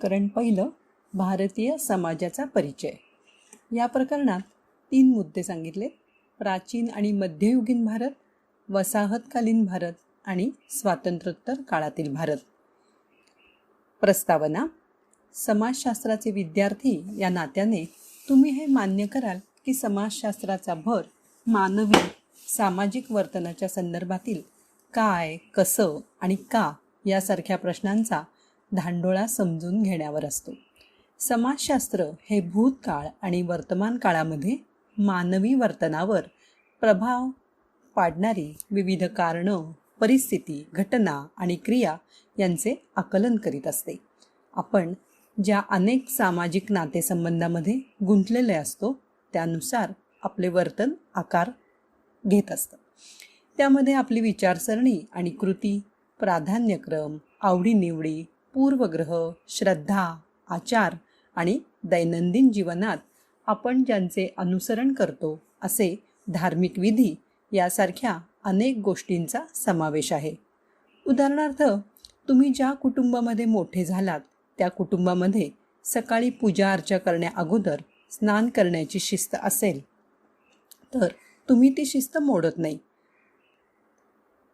प्रकरण पहिलं, भारतीय समाजाचा परिचय. या प्रकरणात 3 मुद्दे सांगितले: प्राचीन आणि मध्ययुगीन भारत, वसाहतकालीन भारत आणि स्वातंत्र्योत्तर काळातील भारत. प्रस्तावना. समाजशास्त्राचे विद्यार्थी या नात्याने तुम्ही हे मान्य कराल की समाजशास्त्राचा भर मानवी सामाजिक वर्तनाच्या संदर्भातील काय, कसं आणि का यासारख्या प्रश्नांचा धांडोळा समजून घेण्यावर असतो. समाजशास्त्र हे भूतकाळ आणि वर्तमान काळामध्ये मानवी वर्तनावर प्रभाव पाडणारी विविध कारणं, परिस्थिती, घटना आणि क्रिया यांचे आकलन करीत असते. आपण ज्या अनेक सामाजिक नातेसंबंधामध्ये गुंतलेले असतो त्यानुसार आपले वर्तन आकार घेत असतं. त्यामध्ये आपली विचारसरणी आणि कृती, प्राधान्यक्रम, आवडीनिवडी, पूर्वग्रह, श्रद्धा, आचार आणि दैनंदिन जीवनात आपण ज्यांचे अनुसरण करतो असे धार्मिक विधी यासारख्या अनेक गोष्टींचा समावेश आहे. उदाहरणार्थ, तुम्ही ज्या कुटुंबामध्ये मोठे झालात त्या कुटुंबामध्ये सकाळी पूजा अर्चा करण्या अगोदर स्नान करण्याची शिस्त असेल तर तुम्ही ती शिस्त मोडत नाही.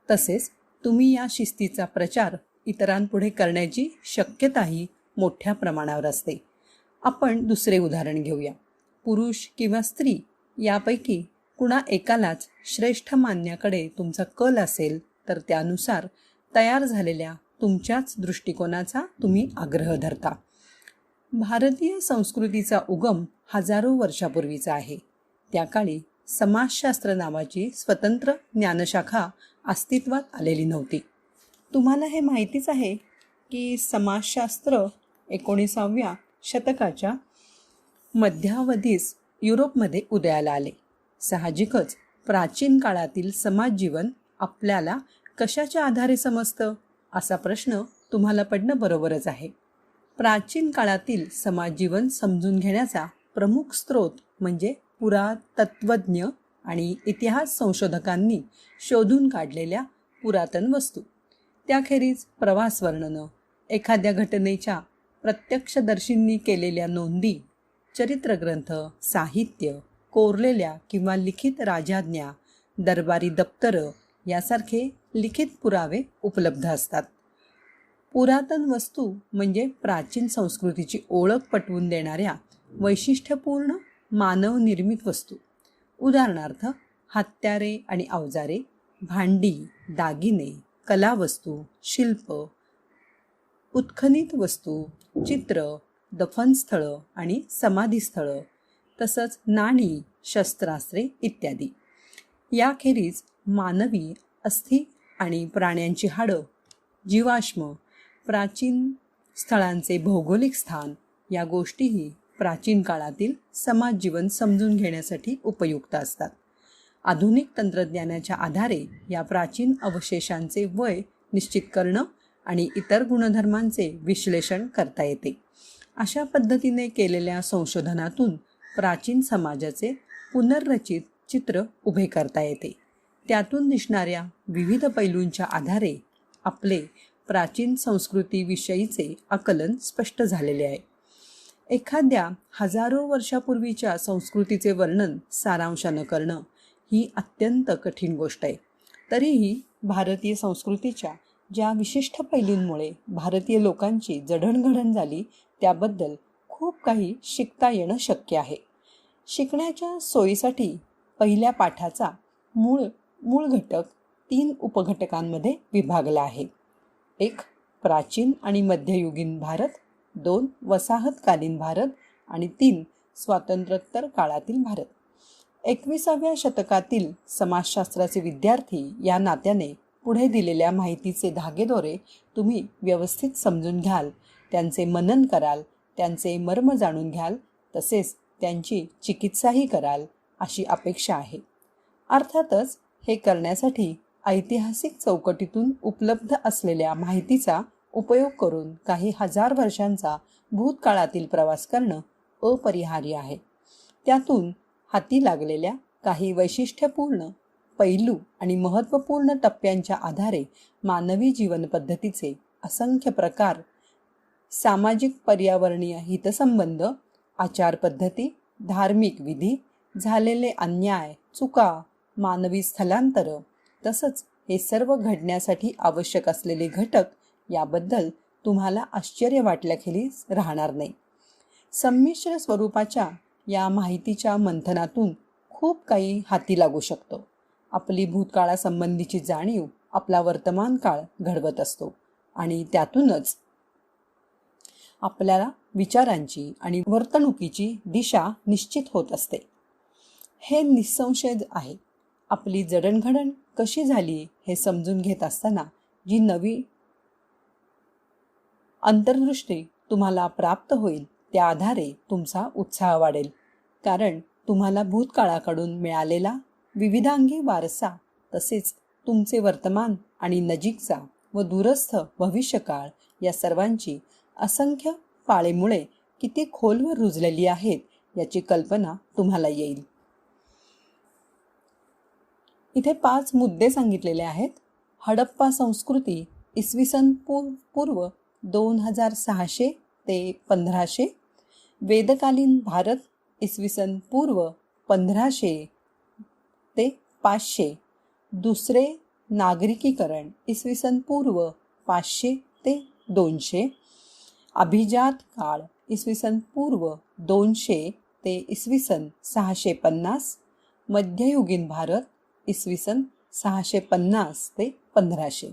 तसेच तुम्ही या शिस्तीचा प्रचार इतरांपुढे करण्याची शक्यताही मोठ्या प्रमाणावर असते. आपण दुसरे उदाहरण घेऊया. पुरुष किंवा स्त्री यापैकी कुणा एकालाच श्रेष्ठ मानण्याकडे तुमचा कल असेल तर त्यानुसार तयार झालेल्या तुमच्याच दृष्टिकोनाचा तुम्ही आग्रह धरता. भारतीय संस्कृतीचा उगम हजारो वर्षापूर्वीचा आहे. त्या काळी समाजशास्त्र नावाची स्वतंत्र ज्ञानशाखा अस्तित्वात आलेली नव्हती. तुम्हाला हे माहितीच आहे की समाजशास्त्र 19व्या शतकाच्या मध्यावधीस युरोपमध्ये उदयाला आले. साहजिकच प्राचीन काळातील समाजजीवन आपल्याला कशाच्या आधारे समजतं असा प्रश्न तुम्हाला पडणं बरोबरच आहे. प्राचीन काळातील समाजजीवन समजून घेण्याचा प्रमुख स्रोत म्हणजे पुरातत्त्वज्ञ आणि इतिहास संशोधकांनी शोधून काढलेल्या पुरातन वस्तू. त्याखेरीज प्रवास वर्णनं, एखाद्या घटनेच्या प्रत्यक्षदर्शींनी केलेल्या नोंदी, चरित्रग्रंथ, साहित्य, कोरलेल्या किंवा लिखित राजाज्ञा, दरबारी दप्तरं यासारखे लिखित पुरावे उपलब्ध असतात. पुरातन वस्तू म्हणजे प्राचीन संस्कृतीची ओळख पटवून देणाऱ्या वैशिष्ट्यपूर्ण मानवनिर्मित वस्तू. उदाहरणार्थ, हत्यारे आणि अवजारे, भांडी, दागिने, कलावस्तू, शिल्प, उत्खनित वस्तू, चित्र, दफनस्थळं आणि समाधीस्थळं, तसंच नाणी, शस्त्रास्त्रे इत्यादी. याखेरीज मानवी अस्थी आणि प्राण्यांची हाडं, जीवाश्म, प्राचीन स्थळांचे भौगोलिक स्थान या गोष्टीही प्राचीन काळातील समाजजीवन समजून घेण्यासाठी उपयुक्त असतात. आधुनिक तंत्रज्ञानाच्या आधारे या प्राचीन अवशेषांचे वय निश्चित करणं आणि इतर गुणधर्मांचे विश्लेषण करता येते. अशा पद्धतीने केलेल्या संशोधनातून प्राचीन समाजाचे पुनर्रचित चित्र उभे करता येते. त्यातून दिसणाऱ्या विविध पैलूंच्या आधारे आपले प्राचीन संस्कृतीविषयीचे आकलन स्पष्ट झालेले आहे. एखाद्या हजारो वर्षापूर्वीच्या संस्कृतीचे वर्णन सारांशानं करणं ही अत्यंत कठीण गोष्ट आहे. तरीही भारतीय संस्कृतीच्या ज्या विशिष्ट पैलूंमुळे भारतीय लोकांची जडणघडण झाली त्याबद्दल खूप काही शिकता येणं शक्य आहे. शिकण्याच्या सोयीसाठी पहिल्या पाठाचा मूळ घटक 3 उपघटकांमध्ये विभागला आहे. 1. प्राचीन आणि मध्ययुगीन भारत, 2. वसाहतकालीन भारत आणि 3. स्वातंत्र्योत्तर काळातील भारत. 21व्या शतकातील समाजशास्त्राचे विद्यार्थी या नात्याने पुढे दिलेल्या माहितीचे धागेदोरे तुम्ही व्यवस्थित समजून घ्याल, त्यांचे मनन कराल, त्यांचे मर्म जाणून घ्याल, तसेच त्यांची चिकित्साही कराल अशी अपेक्षा आहे. अर्थातच हे करण्यासाठी ऐतिहासिक चौकटीतून उपलब्ध असलेल्या माहितीचा उपयोग करून काही हजार वर्षांचा भूतकाळातील प्रवास करणं अपरिहार्य आहे. त्यातून हाती लागलेल्या काही वैशिष्ट्यपूर्ण पैलू आणि महत्त्वपूर्ण टप्प्यांच्या आधारे मानवी जीवनपद्धतीचे असंख्य प्रकार सामाजिक पर्यावरणीय हितसंबंध, आचारपद्धती, धार्मिक विधी, झालेले अन्याय, चुका, मानवी स्थलांतर, तसंच हे सर्व घडण्यासाठी आवश्यक असलेले घटक याबद्दल तुम्हाला आश्चर्य वाटल्याखेरीज राहणार नाही. संमिश्र स्वरूपाच्या या माहितीच्या मंथनातून खूप काही हाती लागू शकतो. आपली भूतकाळासंबंधीची जाणीव आपला वर्तमान काळ घडवत असतो आणि त्यातूनच आपल्याला विचारांची आणि वर्तणुकीची दिशा निश्चित होत असते. हे निसंशय आहे. आपली जडणघडण कशी झाली हे समजून घेत असताना जी नवी अंतर्दृष्टी तुम्हाला प्राप्त होईल त्या आधारे तुमचा उत्साह वाढेल. कारण तुम्हाला भूतकाळाकडून मिळालेला विविधांगी वारसा तसेच तुमचे वर्तमान आणि नजीकचा व दूरस्थ भविष्यकाळ या सर्वांची असंख्य पाळेमुळे किती खोलवर रुजलेली आहेत याची कल्पना तुम्हाला येईल. इथे 5 मुद्दे सांगितलेले आहेत. हडप्पा संस्कृती इसवी सन पूर्व 2600 ते 1500, वेदकालीन भारत इसवी सन पूर्व 1500 ते 500, दुसरे नागरिकीकरण इसवी सन पूर्व 500 ते 200, अभिजात काळ इसवी सन पूर्व 200 ते इसवी सन 650, मध्ययुगीन भारत इसवी सन 650 ते 1500.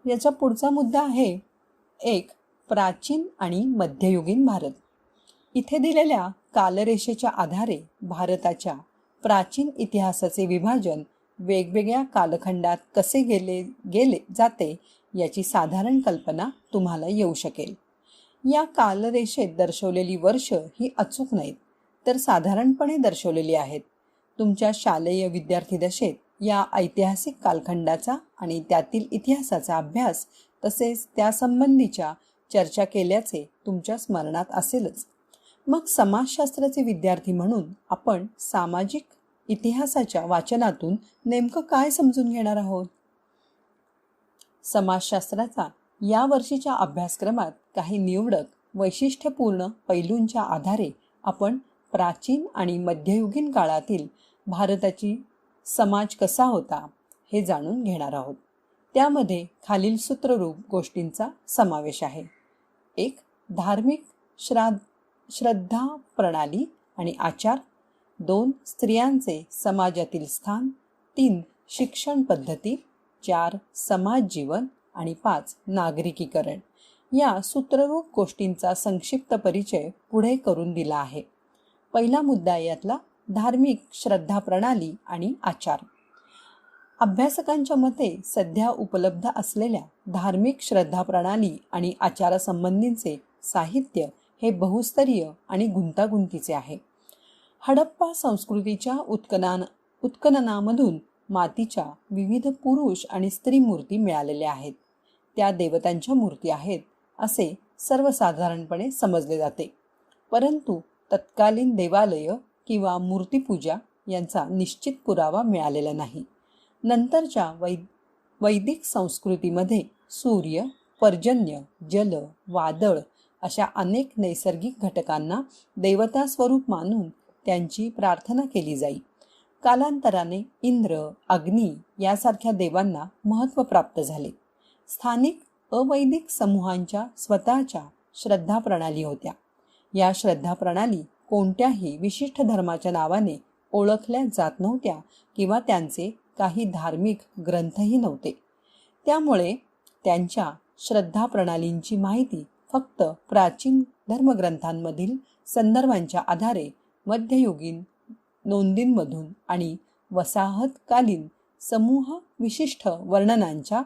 याचा पुढचा मुद्दा आहे 1. प्राचीन आणि मध्ययुगीन भारत. इथे दिलेल्या कालरेषेच्या आधारे भारताच्या प्राचीन इतिहासाचे विभाजन वेगवेगळ्या कालखंडात कसे गेले जाते याची साधारण कल्पना तुम्हाला येऊ शकेल. या कालरेषेत दर्शवलेली वर्ष ही अचूक नाहीत तर साधारणपणे दर्शवलेली आहेत. तुमच्या शालेय विद्यार्थी दशेत या ऐतिहासिक कालखंडाचा आणि त्यातील इतिहासाचा अभ्यास तसेच त्यासंबंधीच्या चर्चा केल्याचे तुमच्या स्मरणात असेलच. मग समाजशास्त्राचे विद्यार्थी म्हणून आपण सामाजिक इतिहासाच्या वाचनातून नेमकं काय समजून घेणार आहोत? समाजशास्त्राचा या वर्षीच्या अभ्यासक्रमात काही निवडक वैशिष्ट्यपूर्ण पैलूंच्या आधारे आपण प्राचीन आणि मध्ययुगीन काळातील भारताची समाज कसा होता हे जाणून घेणार आहोत. त्यामध्ये खालील सूत्ररूप गोष्टींचा समावेश आहे. 1. धार्मिक श्रद्धा प्रणाली आणि आचार. 2. स्त्रियांचे समाजातील स्थान. 3. शिक्षण पद्धती. 4. समाज जीवन आणि 5. नागरिकीकरण. या सूत्ररूप गोष्टींचा संक्षिप्त परिचय पुढे करून दिला आहे. पहिला मुद्दा यातला धार्मिक श्रद्धा प्रणाली आणि आचार. अभ्यासकांच्या मते सध्या उपलब्ध असलेल्या धार्मिक श्रद्धा प्रणाली आणि आचारासंबंधीचे साहित्य हे बहुस्तरीय आणि गुंतागुंतीचे आहे. हडप्पा संस्कृतीच्या उत्खननामधून मातीच्या विविध पुरुष आणि स्त्री मूर्ती मिळालेल्या आहेत. त्या देवतांच्या मूर्ती आहेत असे सर्वसाधारणपणे समजले जाते. परंतु तत्कालीन देवालय किंवा मूर्तिपूजा यांचा निश्चित पुरावा मिळालेला नाही. नंतरच्या वैदिक संस्कृतीमध्ये सूर्य, पर्जन्य, जल, वादळ अशा अनेक नैसर्गिक घटकांना देवता स्वरूप मानून त्यांची प्रार्थना केली जाई. कालांतराने इंद्र, अग्नी यासारख्या देवांना महत्त्व प्राप्त झाले. स्थानिक अवैदिक समूहांच्या स्वतःच्या श्रद्धा प्रणाली होत्या. या श्रद्धा प्रणाली कोणत्याही विशिष्ट धर्माच्या नावाने ओळखल्या जात नव्हत्या किंवा त्यांचे काही धार्मिक ग्रंथही नव्हते. त्यामुळे त्यांच्या श्रद्धा प्रणालींची माहिती फक्त प्राचीन धर्मग्रंथांमधील संदर्भांच्या आधारे, मध्ययुगीन नोंदींमधून आणि वसाहतकालीन समूह विशिष्ट वर्णनांच्या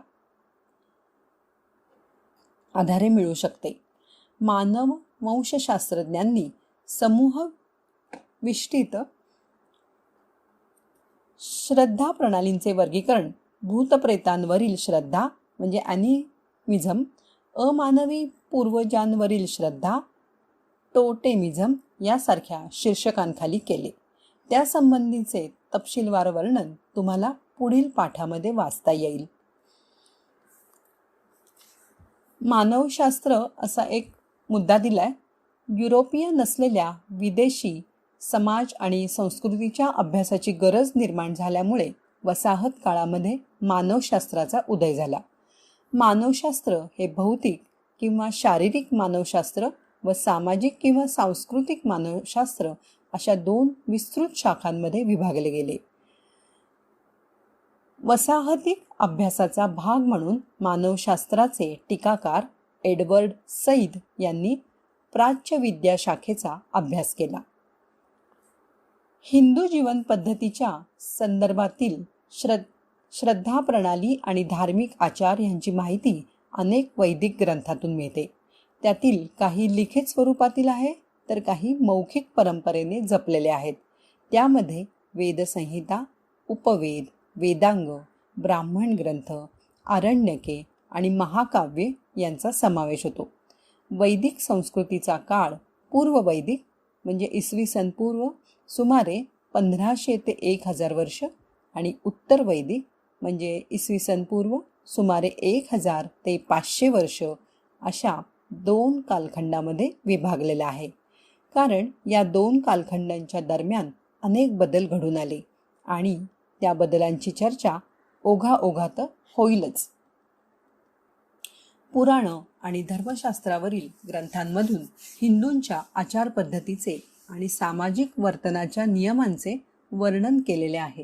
आधारे मिळू शकते. मानव वंशशास्त्रज्ञांनी समूह विशिष्ट श्रद्धा प्रणालींचे वर्गीकरण भूतप्रेतांवरील श्रद्धा म्हणजे ॲनिमिझम, अमानवी पूर्वजांवरील श्रद्धा टोटेमिझम यासारख्या शीर्षकांखाली केले. त्यासंबंधीचे तपशीलवार वर्णन तुम्हाला पुढील पाठामध्ये वाचता येईल. मानवशास्त्र असा एक मुद्दा दिलाय. युरोपीय नसलेल्या विदेशी समाज आणि संस्कृतीच्या अभ्यासाची गरज निर्माण झाल्यामुळे वसाहत काळामध्ये मानवशास्त्राचा उदय झाला. मानवशास्त्र हे भौतिक किंवा शारीरिक मानवशास्त्र व सामाजिक किंवा सांस्कृतिक मानवशास्त्र अशा दोन विस्तृत शाखांमध्ये विभागले गेले. वसाहतिक अभ्यासाचा भाग म्हणून मानवशास्त्राचे टीकाकार एडवर्ड सईद यांनी प्राच्यविद्या शाखेचा अभ्यास केला. हिंदू जीवन पद्धतीच्या संदर्भातील श्रद्धा प्रणाली आणि धार्मिक आचार यांची माहिती अनेक वैदिक ग्रंथातून मिळते. त्यातील काही लिखित स्वरूपातील आहे तर काही मौखिक परंपरेने जपलेले आहेत. त्यामध्ये वेदसंहिता, उपवेद, वेदांग, ब्राह्मण ग्रंथ, आरण्यके आणि महाकाव्ये यांचा समावेश होतो. वैदिक संस्कृतीचा काळ पूर्ववैदिक म्हणजे इसवी सन पूर्व सुमारे 1500 ते 1000 वर्ष आणि उत्तर वैदिक म्हणजे इसवी सन पूर्व सुमारे 1000 ते 500 वर्ष अशा दोन कालखंडामध्ये विभागलेला आहे. कारण या दोन कालखंडांच्या दरम्यान अनेक बदल घडून आले आणि त्या बदलांची चर्चा ओघाओघात होईलच. पुराणं आणि धर्मशास्त्रावरील ग्रंथांमधून हिंदूंच्या आचार पद्धतीचे आणि सामाजिक वर्तनाच्या नियमांचे वर्णन केलेले आहे.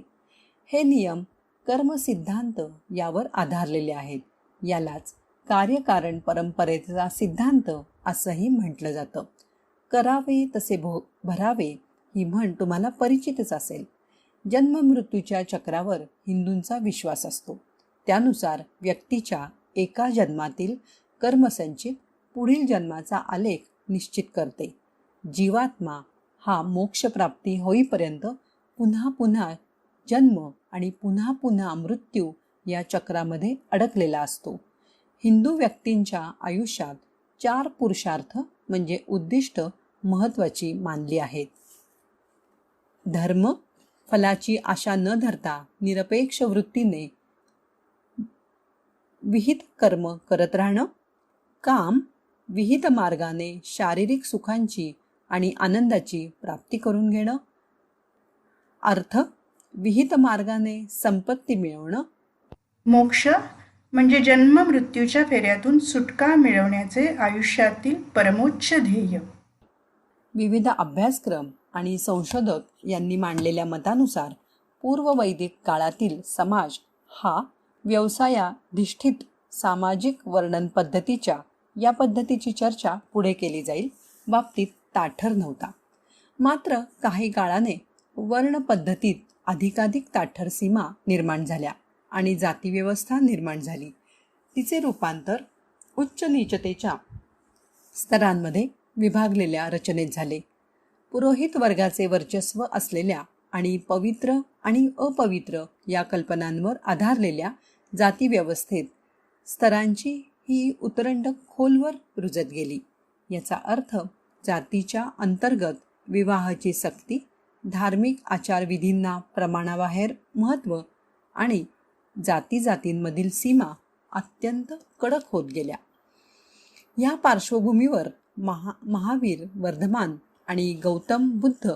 हे नियम कर्मसिद्धांत यावर आधारलेले आहेत. यालाच कार्यकारण परंपरेचा सिद्धांत असंही म्हटलं जातं. करावे तसे भरावे ही म्हण तुम्हाला परिचितच असेल. जन्ममृत्यूच्या चक्रावर हिंदूंचा विश्वास असतो. त्यानुसार व्यक्तीच्या एका जन्मातील कर्मसंचित पुढील जन्माचा आलेख निश्चित करते. जीवात्मा हा मोक्षप्राप्ती होईपर्यंत पुन्हा पुन्हा जन्म आणि पुन्हा पुन्हा मृत्यू या चक्रामध्ये अडकलेला असतो. हिंदू व्यक्तींच्या आयुष्यात 4 पुरुषार्थ म्हणजे उद्दिष्ट महत्त्वाची मानली आहेत. धर्म, फलाची आशा न धरता निरपेक्ष वृत्तीने विहित कर्म करत राहणं. काम, विहित मार्गाने शारीरिक सुखांची आणि आनंदाची प्राप्ती करून घेणं. अर्थ, विहित मार्गाने संपत्ती मिळवणं. मोक्ष म्हणजे जन्म मृत्यूच्या फेऱ्यातून सुटका मिळवण्याचे आयुष्यातील परमोच्च ध्येय. विविध अभ्यासक्रम आणि संशोधक यांनी मांडलेल्या मतानुसार पूर्ववैदिक काळातील समाज हा व्यवसायाधिष्ठित सामाजिक वर्णन पद्धतीच्या या पद्धतीची चर्चा पुढे केली जाईल बाबतीत ताठर नव्हता. मात्र काही काळाने वर्ण पद्धतीत अधिकाधिक ताठर सीमा निर्माण झाल्या आणि जातीव्यवस्था निर्माण झाली. तिचे रूपांतर उच्च नीचतेच्या स्तरांमध्ये विभागलेल्या रचनेत झाले. पुरोहित वर्गाचे वर्चस्व असलेल्या आणि पवित्र आणि अपवित्र या कल्पनांवर आधारलेल्या जातीव्यवस्थेत स्तरांची ही उतरंड खोलवर रुजत गेली. याचा अर्थ जातीच्या अंतर्गत विवाहाची सक्ती, धार्मिक आचारविधींना प्रमाणाबाहेर महत्त्व आणि जातींमधील सीमा अत्यंत कडक होत गेल्या. या पार्श्वभूमीवर महावीर, वर्धमान आणि गौतम बुद्ध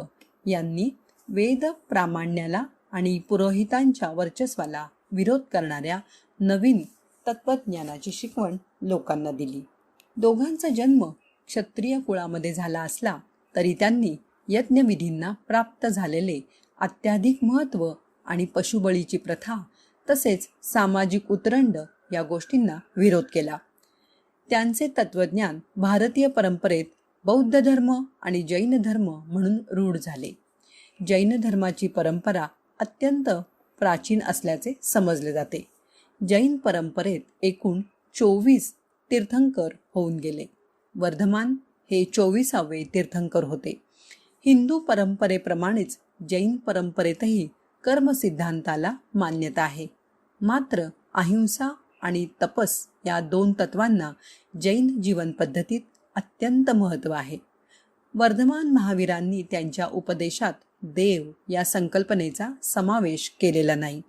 यांनी वेद प्रामाण्याला आणि पुरोहितांच्या वर्चस्वाला विरोध करणाऱ्या नवीन तत्त्वज्ञानाची शिकवण लोकांना दिली. दोघांचा जन्म क्षत्रिय कुळामध्ये झाला असला तरी त्यांनी यज्ञविधींना प्राप्त झालेले अत्याधिक महत्त्व आणि पशुबळीची प्रथा तसेच सामाजिक उतरंड या गोष्टींना विरोध केला. त्यांचे तत्त्वज्ञान भारतीय परंपरेत बौद्ध धर्म आणि जैन धर्म म्हणून रूढ झाले. जैन धर्माची परंपरा अत्यंत प्राचीन असल्याचे समजले जाते. जैन परंपरेत एकूण 24 तीर्थंकर होऊन गेले. वर्धमान हे 24वे तीर्थंकर होते. हिंदू परंपरेप्रमाणेच जैन परंपरेतही कर्मसिद्धांताला मान्यता आहे. मात्र अहिंसा आणि तपस या 2 तत्वांना जैन जीवन पद्धतीत अत्यंत महत्त्व आहे. वर्धमान महावीरांनी त्यांच्या उपदेशात देव या संकल्पनेचा समावेश केलेला नाही.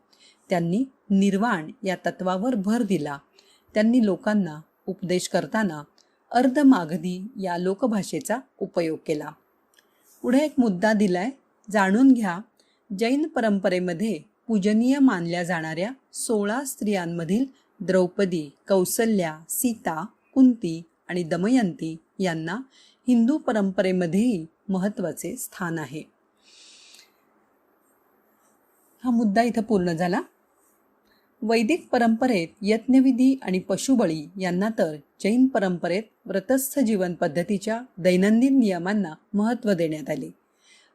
त्यांनी निर्वाण या तत्वावर भर दिला. त्यांनी लोकांना उपदेश करताना अर्धमागधी या लोकभाषेचा उपयोग केला. पुढे एक मुद्दा दिलाय, जाणून घ्या. जैन परंपरेमध्ये पूजनीय मानल्या जाणाऱ्या 16 स्त्रियांमधील द्रौपदी, कौसल्या, सीता, कुंती आणि दमयंती यांना हिंदू परंपरेमध्येही महत्त्वाचे स्थान आहे. हा मुद्दा इथं पूर्ण झाला. वैदिक परंपरेत यज्ञविधी आणि पशुबळी यांना तर जैन परंपरेत व्रतस्थ जीवन पद्धतीच्या दैनंदिन नियमांना महत्त्व देण्यात आले.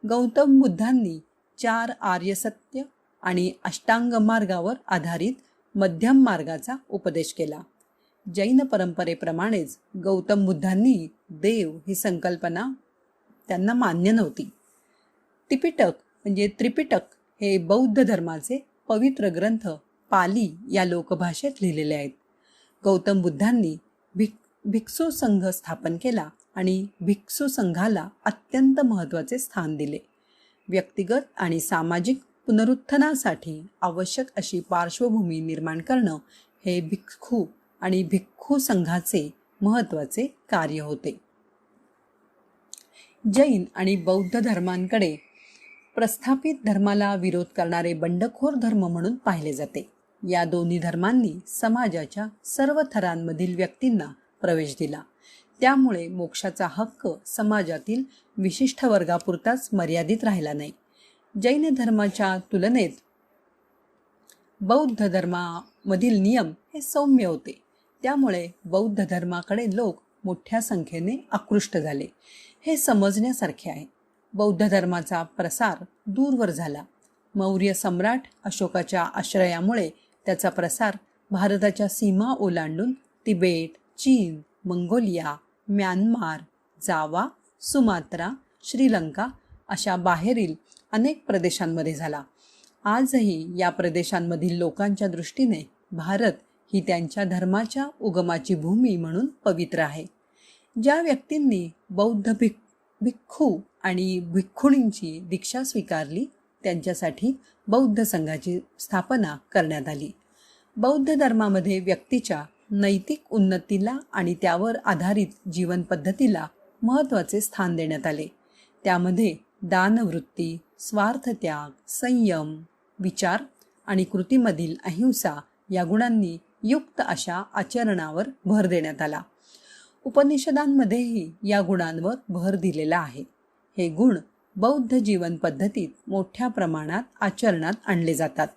गौतम बुद्धांनी 4 आर्य सत्य आणि अष्टांग मार्गावर आधारित मध्यम मार्गाचा उपदेश केला. जैन परंपरेप्रमाणेच गौतम बुद्धांनी देव ही संकल्पना त्यांना मान्य नव्हती. त्रिपिटक हे बौद्ध धर्माचे पवित्र ग्रंथ पाली या लोकभाषेत लिहिलेले आहेत. गौतम बुद्धांनी भिक्षू संघ स्थापन केला आणि भिक्षू संघाला अत्यंत महत्त्वाचे स्थान दिले. व्यक्तिगत आणि सामाजिक पुनरुत्थानासाठी आवश्यक अशी पार्श्वभूमी निर्माण करणं हे भिक्खू आणि भिक्खू संघाचे महत्त्वाचे कार्य होते. जैन आणि बौद्ध धर्मांकडे प्रस्थापित धर्माला विरोध करणारे बंडखोर धर्म म्हणून पाहिले जाते. या दोन्ही धर्मांनी समाजाच्या सर्व थरांमधील व्यक्तींना प्रवेश दिला. त्यामुळे मोक्षाचा हक्क समाजातील विशिष्ट वर्गापुरताच मर्यादित राहिला नाही. जैन धर्माच्या तुलनेत बौद्ध धर्मामधील नियम हे सौम्य होते. त्यामुळे बौद्ध धर्माकडे लोक मोठ्या संख्येने आकृष्ट झाले. हे समजण्यासारखे आहे. बौद्ध धर्माचा प्रसार दूरवर झाला. मौर्य सम्राट अशोकाच्या आश्रयामुळे त्याचा प्रसार भारताच्या सीमा ओलांडून तिबेट, चीन, मंगोलिया, म्यानमार, जावा, सुमात्रा, श्रीलंका अशा बाहेरील अनेक प्रदेशांमध्ये झाला. आजही या प्रदेशांमधील लोकांच्या दृष्टीने भारत ही त्यांच्या धर्माच्या उगमाची भूमी म्हणून पवित्र आहे. ज्या व्यक्तींनी बौद्ध भिक्खू आणि भिक्खुणींची दीक्षा स्वीकारली त्यांच्यासाठी बौद्ध संघाची स्थापना करण्यात आली. बौद्ध धर्मामध्ये व्यक्तीच्या नैतिक उन्नतीला आणि त्यावर आधारित जीवन पद्धतीला महत्त्वाचे स्थान देण्यात आले. त्यामध्ये दानवृत्ती, स्वार्थत्याग, संयम, विचार आणि कृतीमधील अहिंसा या गुणांनी युक्त अशा आचरणावर भर देण्यात आला. उपनिषदांमध्येही या गुणांवर भर दिलेला आहे. हे गुण बौद्ध जीवन पद्धतीत मोठ्या प्रमाणात आचरणात आणले जातात.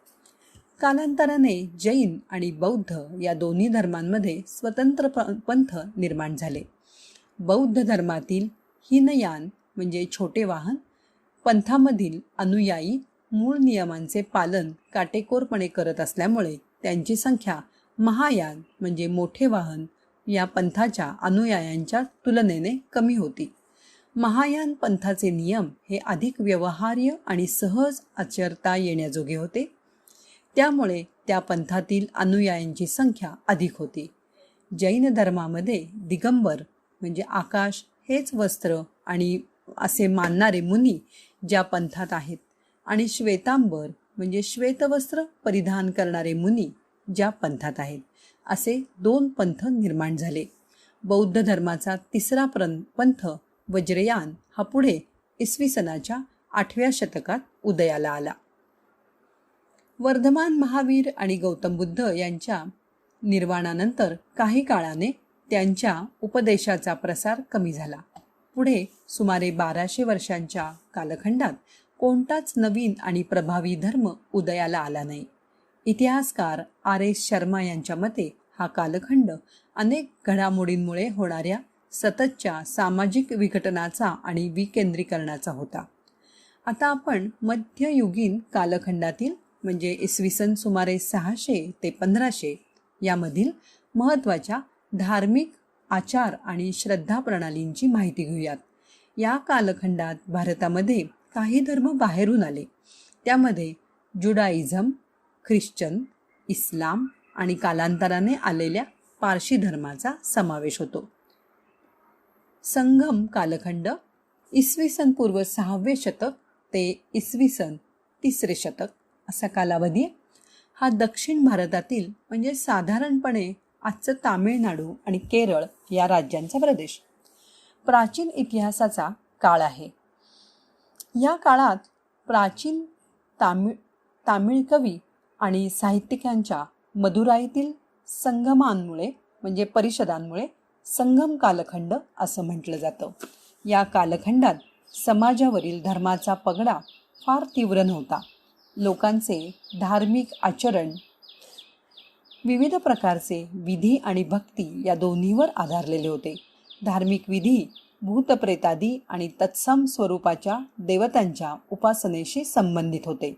कालांतराने जैन आणि बौद्ध या दोन्ही धर्मांमध्ये स्वतंत्र पंथ निर्माण झाले. बौद्ध धर्मातील हीनयान म्हणजे छोटे वाहन पंथामधील अनुयायी मूळ नियमांचे पालन काटेकोरपणे करत असल्यामुळे त्यांची संख्या महायान म्हणजे मोठे वाहन या पंथाच्या अनुयायांच्या तुलनेने कमी होती. महायान पंथाचे नियम हे अधिक व्यवहार्य आणि सहज आचरता येण्याजोगे होते. त्यामुळे त्या पंथातील अनुयायांची संख्या अधिक होती. जैन धर्मामध्ये दिगंबर म्हणजे आकाश हेच वस्त्र आणि असे मानणारे मुनी ज्या पंथात आहेत आणि श्वेतांबर म्हणजे श्वेतवस्त्र परिधान करणारे मुनी ज्या पंथात आहेत, असे 2 पंथ निर्माण झाले. बौद्ध धर्माचा तिसरा पंथ वज्रयान हा पुढे इसवी सनाच्या 8व्या शतकात उदयाला आला. वर्धमान महावीर आणि गौतम बुद्ध यांच्या निर्वाणानंतर काही काळाने त्यांच्या उपदेशाचा प्रसार कमी झाला. पुढे सुमारे 1200 वर्षांच्या कालखंडात कोणताच नवीन आणि प्रभावी धर्म उदयाला आला नाही. इतिहासकार R.S. शर्मा यांच्या मते हा कालखंड अनेक घडामोडींमुळे होणाऱ्या सततच्या सामाजिक विघटनाचा आणि विकेंद्रीकरणाचा होता. आता आपण मध्ययुगीन कालखंडातील म्हणजे इसवी सन सुमारे 600 ते 1500 यामधील महत्त्वाच्या धार्मिक आचार आणि श्रद्धा प्रणालींची माहिती घेऊयात. या कालखंडात भारतामध्ये काही धर्म बाहेरून आले. त्यामध्ये जुडाइझम, ख्रिश्चन, इस्लाम आणि कालांतराने आलेल्या पारशी धर्माचा समावेश होतो. संगम कालखंड इसवी सन पूर्व 6वे शतक ते इसवी सन 3रे शतक असा कालावधी. हा दक्षिण भारतातील म्हणजे साधारणपणे आजचं तामिळनाडू आणि केरळ या राज्यांचा प्रदेश. प्राचीन इतिहासाचा काळ आहे. या काळात प्राचीन तामिळ कवी आणि साहित्यिकांच्या मदुराईतील संगमांमुळे म्हणजे परिषदांमुळे संगम कालखंड असं म्हटलं जातं. या कालखंडात समाजावरील धर्माचा पगडा फार तीव्र नव्हता. लोकांचे धार्मिक आचरण विविध प्रकारचे विधी आणि भक्ती या दोन्हीवर आधारलेले होते. धार्मिक विधी भूतप्रेतादी आणि तत्सम स्वरूपाच्या देवतांच्या उपासनेशी संबंधित होते.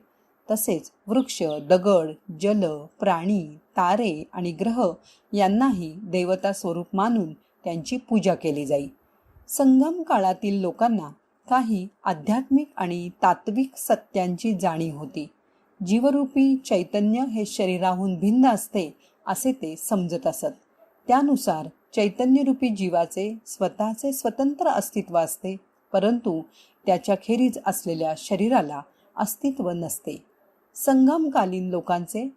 तसेच वृक्ष, दगड, जल, प्राणी, तारे आणि ग्रह यांनाही देवता स्वरूप मानून त्यांची पूजा केली जाई. संगम काळातील लोकांना काही आध्यात्मिक आणि तात्विक सत्यांची जाणीव होती. जीवरूपी चैतन्य हे शरीराहून भिन्न असते असे ते समजत असत. त्यानुसार चैतन्यरूपी जीवाचे स्वतःचे स्वतंत्र अस्तित्व असते, परंतु त्याच्याखेरीज असलेल्या शरीराला अस्तित्व नसते. संगमकालीन लोकांचे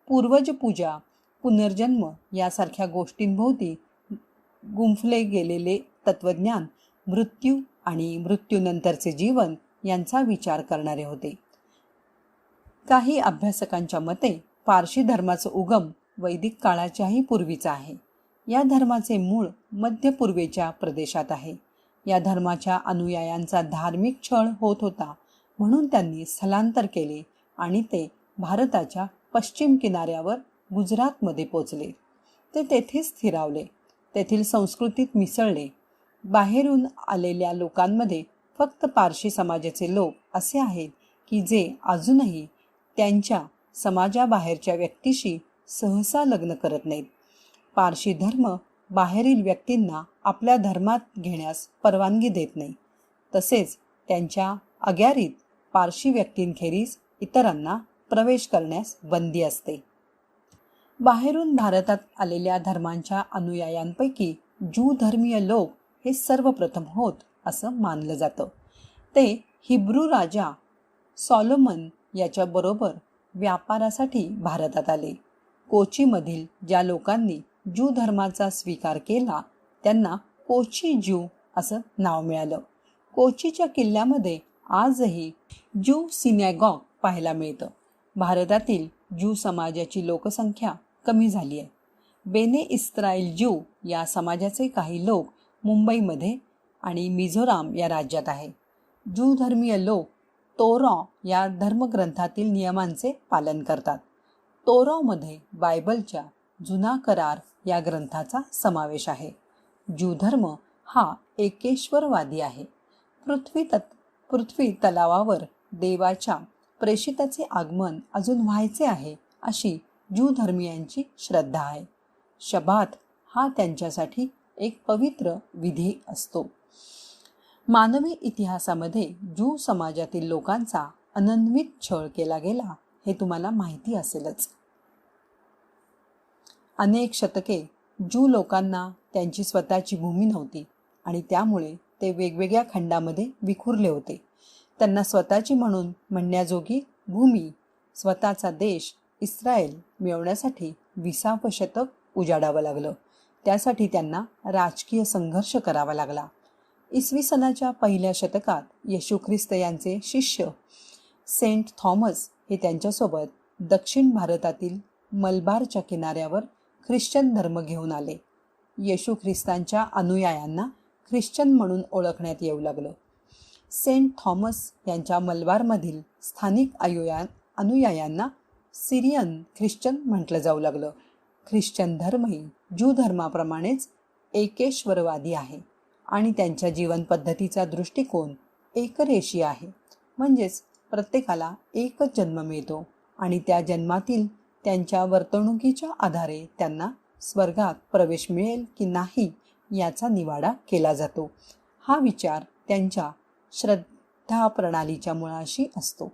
पूर्वज पूजा, पुनर्जन्म यासारख्या गोष्टींभोवती गुंफले गेलेले तत्त्वज्ञान मृत्यू आणि मृत्यूनंतरचे जीवन यांचा विचार करणारे होते. काही अभ्यासकांच्या मते पारशी धर्माचा उगम वैदिक काळाच्याही पूर्वीचा आहे. या धर्माचे मूळ मध्य पूर्वेच्या प्रदेशात आहे. या धर्माच्या अनुयायांचा धार्मिक छळ होत होता, म्हणून त्यांनी स्थलांतर केले आणि ते भारताच्या पश्चिम किनाऱ्यावर गुजरातमध्ये पोचले. ते तेथेच स्थिरावले, तेथील संस्कृतीत मिसळले. बाहेरून आलेल्या लोकांमध्ये फक्त पारशी समाजाचे लोक असे आहेत की जे अजूनही त्यांच्या समाजाबाहेरच्या व्यक्तीशी सहसा लग्न करत नाहीत. पारशी धर्म बाहेरील व्यक्तींना आपल्या धर्मात घेण्यास परवानगी देत नाही. तसेच त्यांच्या अग्यारीत पारशी व्यक्तींखेरीज इतरांना प्रवेश करण्यास बंदी असते. बाहेरून भारतात आलेल्या धर्मांच्या अनुयायांपैकी ज्यू धर्मीय लोक हे सर्वप्रथम होत असं मानलं जातं. ते हिब्रू राजा सॉलोमन याच्याबरोबर व्यापारासाठी भारतात आले. कोचीमधील ज्या लोकांनी ज्यू धर्माचा स्वीकार केला त्यांना कोची ज्यू असं नाव मिळालं. कोचीच्या किल्ल्यामध्ये आजही ज्यू सिनॅगॉग पाहायला मिळतं. भारतातील ज्यू समाजाची लोकसंख्या कमी झाली आहे. बेने इस्रायल ज्यू या समाजाचे काही लोक मुंबईमध्ये आणि मिझोराम या राज्यात आहे. ज्यू धर्मीय लोक तोरॉ या धर्मग्रंथातील नियमांचे पालन करतात. तोरॉमध्ये बायबलच्या जुना करार या ग्रंथाचा समावेश आहे. ज्यू धर्म हा एकेश्वरवादी आहे. पृथ्वी तलावावर देवाच्या प्रेषिताचे आगमन अजून व्हायचे आहे अशी ज्यू धर्मीयांची श्रद्धा आहे. शबात हा त्यांच्यासाठी एक पवित्र विधी असतो. मानवी इतिहासामध्ये ज्यू समाजातील लोकांचा अनन्वित छळ केला गेला हे तुम्हाला माहिती असेलच. अनेक शतके ज्यू लोकांना त्यांची स्वतःची भूमी नव्हती आणि त्यामुळे ते वेगवेगळ्या खंडामध्ये विखुरले होते. त्यांना स्वतःची म्हणून म्हणण्याजोगी भूमी, स्वतःचा देश इस्रायल मिळवण्यासाठी 20 शतक उजाडावं लागलं. त्यासाठी त्यांना राजकीय संघर्ष करावा लागला. इसवी सनाच्या पहिल्या शतकात येशू ख्रिस्त यांचे शिष्य सेंट थॉमस हे त्यांच्यासोबत दक्षिण भारतातील मलबारच्या किनाऱ्यावर ख्रिश्चन धर्म घेऊन आले. येशू ख्रिस्तांच्या अनुयायांना ख्रिश्चन म्हणून ओळखण्यात येऊ लागलं. सेंट थॉमस यांच्या मलबारमधील स्थानिक अनुयायांना सिरियन ख्रिश्चन म्हटलं जाऊ लागलं. ख्रिश्चन धर्मही ज्यू धर्माप्रमाणेच एकेश्वरवादी आहे आणि त्यांच्या जीवन पद्धतीचा दृष्टिकोन एकरेषीय आहे. म्हणजेच प्रत्येकाला एकच जन्म मिळतो आणि त्या जन्मातील त्यांच्या वर्तणुकीच्या आधारे त्यांना स्वर्गात प्रवेश मिळेल की नाही याचा निवाडा केला जातो. हा विचार त्यांच्या श्रद्धा प्रणालीच्या मुळाशी असतो.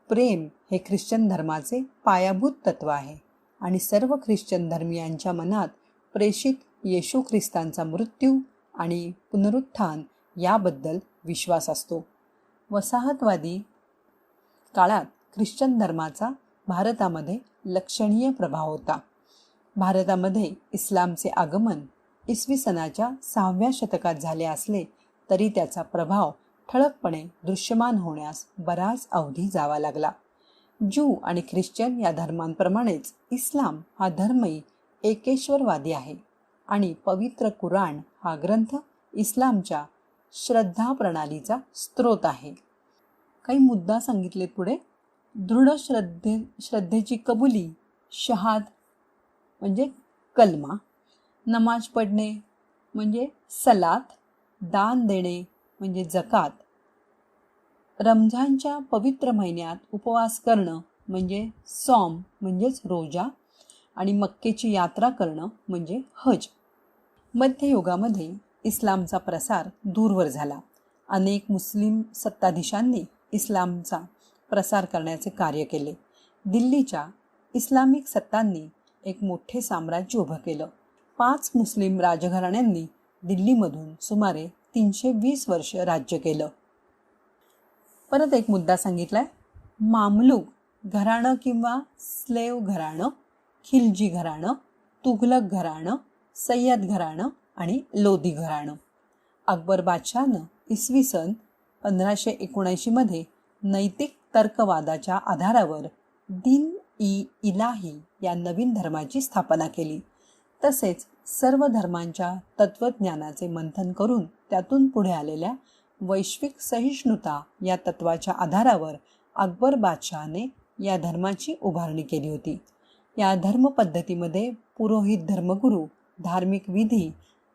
प्रेम हे ख्रिश्चन धर्माचे पायाभूत तत्व आहे आणि सर्व ख्रिश्चन धर्मियांच्या मनात प्रेषित येशू ख्रिस्तांचा मृत्यू आणि पुनरुत्थान याबद्दल विश्वास असतो. वसाहतवादी काळात ख्रिश्चन धर्माचा भारतामध्ये लक्षणीय प्रभाव होता. भारतामध्ये इस्लामचे आगमन इसवी सनाच्या 6व्या शतकात झाले असले तरी त्याचा प्रभाव ठळकपणे दृश्यमान होण्यास बराच अवधी जावा लागला. ज्यू आणि ख्रिश्चन या धर्मांप्रमाणेच इस्लाम हा धर्मही एकेश्वरवादी आहे आणि पवित्र कुराण हा ग्रंथ इस्लामच्या श्रद्धा प्रणालीचा स्रोत आहे. काही मुद्दा सांगितलेत पुढे. दृढ श्रद्धेची कबुली, शहाद म्हणजे कलमा, नमाज पढणे म्हणजे सलात, दान देणे म्हणजे जकात, रमझानच्या पवित्र महिन्यात उपवास करणं म्हणजे सॉम म्हणजेच रोजा आणि मक्केची यात्रा करणं म्हणजे हज. मध्ययुगामध्ये इस्लामचा प्रसार दूरवर झाला. अनेक मुस्लिम सत्ताधीशांनी इस्लामचा प्रसार करण्याचे कार्य केले. दिल्लीच्या इस्लामिक सत्तांनी एक मोठे साम्राज्य उभं केलं. 5 मुस्लिम राजघराण्यांनी दिल्लीमधून सुमारे 320 वर्ष राज्य केलं. परत एक मुद्दा सांगितलाय. मामलूक घराणं किंवा स्लेव घराणं, खिलजी घराणं, तुघलक घराणं, सय्यद घराणं आणि लोधी घराणं. अकबर बादशहानं इसवी सन 1579 मध्ये नैतिक तर्कवादाच्या आधारावर दिन-ई-इलाही या नवीन धर्माची स्थापना केली. तसेच सर्व धर्मांच्या तत्त्वज्ञानाचे मंथन करून त्यातून पुढे आलेल्या वैश्विक सहिष्णुता या तत्वाच्या आधारावर अकबर बादशहाने या धर्माची उभारणी केली होती. या धर्मपद्धतीमध्ये पुरोहित धर्मगुरू, धार्मिक विधी,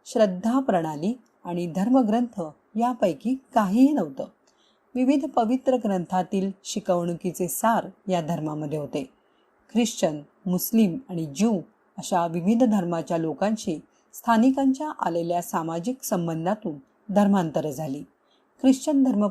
श्रद्धा प्रणाली आणि धर्मग्रंथ यापैकी काहीही नव्हतं. विविध पवित्र ग्रंथातील शिकवणुकीचे सार या धर्मामध्ये होते. ख्रिश्चन, मुस्लिम आणि ज्यू अशा विविध धर्माच्या लोकांशी स्थानिकांच्या आलेल्या सामाजिक संबंधातून धर्मांतरं झाली. ख्रिश्चन धर्म